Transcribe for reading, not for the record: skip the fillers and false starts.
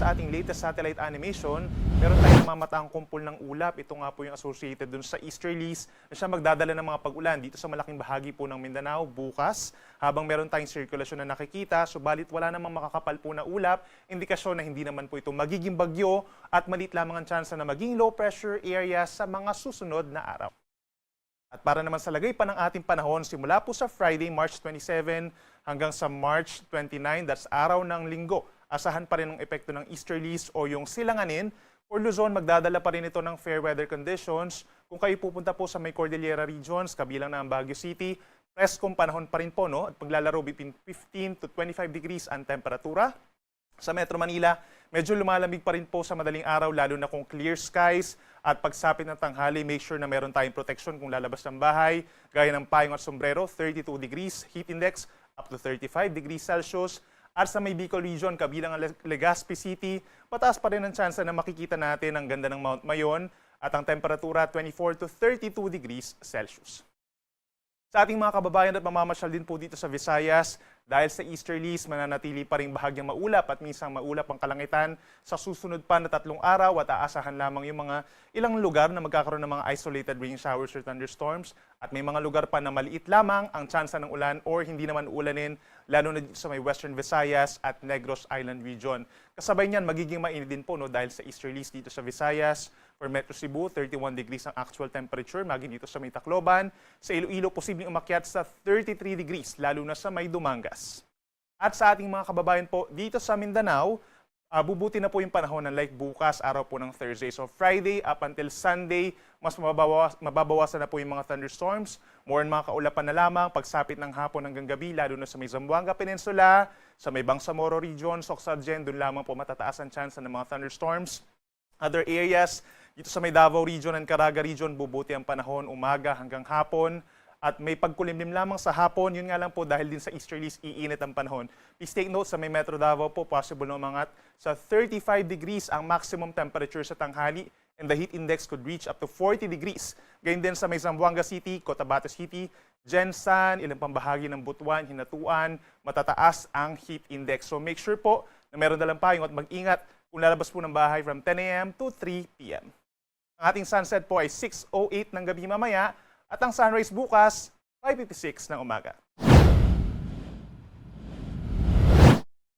sa ating latest satellite animation, meron tayong mamataang kumpol ng ulap. Ito nga po yung associated dun sa easterlies na siya magdadala ng mga pag-ulan dito sa malaking bahagi po ng Mindanao bukas. Habang meron tayong sirkulasyon na nakikita, subalit wala namang makakapal po na ulap, indikasyon na hindi naman po ito magiging bagyo at maliit lamang ang tsansa na maging low pressure area sa mga susunod na araw. At para naman sa lagay pa ng ating panahon, simula po sa Friday, March 27 hanggang sa March 29, that's araw ng linggo, asahan pa rin ang epekto ng easterlies o yung silanganin. For Luzon, magdadala pa rin ito ng fair weather conditions. Kung kayo pupunta po sa may Cordillera regions, kabilang na ang Baguio City, preskong panahon pa rin po, no? At maglalaro between 15 to 25 degrees ang temperatura. Sa Metro Manila, medyo lumalamig pa rin po sa madaling araw, lalo na kung clear skies. At pagsapit ng tanghali, make sure na meron tayong protection kung lalabas ng bahay. Gaya ng payong at sombrero, 32 degrees, heat index up to 35 degrees Celsius. At sa may Bicol region, kabilang ang Legazpi City, mataas pa rin ang tsansa na makikita natin ang ganda ng Mount Mayon at ang temperatura 24 to 32 degrees Celsius. Sa ating mga kababayan at mamamasyal din po dito sa Visayas, dahil sa easterlies, mananatili pa rin bahagyang maulap at minsan maulap ang kalangitan sa susunod pa na 3 araw at aasahan lamang yung mga ilang lugar na magkakaroon ng mga isolated rain showers or thunderstorms at may mga lugar pa na maliit lamang ang tsansa ng ulan or hindi naman ulanin, lalo na dito sa may Western Visayas at Negros Island region. Kasabay niyan, magiging mainit din po, no, dahil sa easterlies dito sa Visayas. For Metro Cebu, 31 degrees ang actual temperature, maging dito sa may Tacloban. Sa Iloilo, posibleng umakyat sa 33 degrees, lalo na sa may Dumangas. At sa ating mga kababayan po dito sa Mindanao, bubuti na po yung panahon ng like bukas, araw po ng Thursday. So Friday up until Sunday, mas mababawasan na po yung mga thunderstorms. More on mga kaulapan na lamang, pagsapit ng hapon hanggang gabi, lalo na sa may Zamboanga Peninsula, sa may Bangsamoro region, Socsadjen, doon lamang po matataas ang chance ng mga thunderstorms. Other areas, dito sa may Davao region and Caraga region, bubuti ang panahon umaga hanggang hapon. At may pagkulimlim lamang sa hapon, yun nga lang po dahil din sa easterlies, iinit ang panahon. Please take note, sa may Metro Davao po, possible na umangat sa 35 degrees ang maximum temperature sa tanghali and the heat index could reach up to 40 degrees. Gayun din sa may Zamboanga City, Cotabato City, Jensan, ilang pambahagi ng Butuan, Hinatuan, matataas ang heat index. So make sure po na meron dalang payong at mag-ingat kung lalabas po ng bahay from 10 a.m. to 3 p.m. Ang ating sunset po ay 6:08 ng gabi mamaya at ang sunrise bukas, 5:56 ng umaga.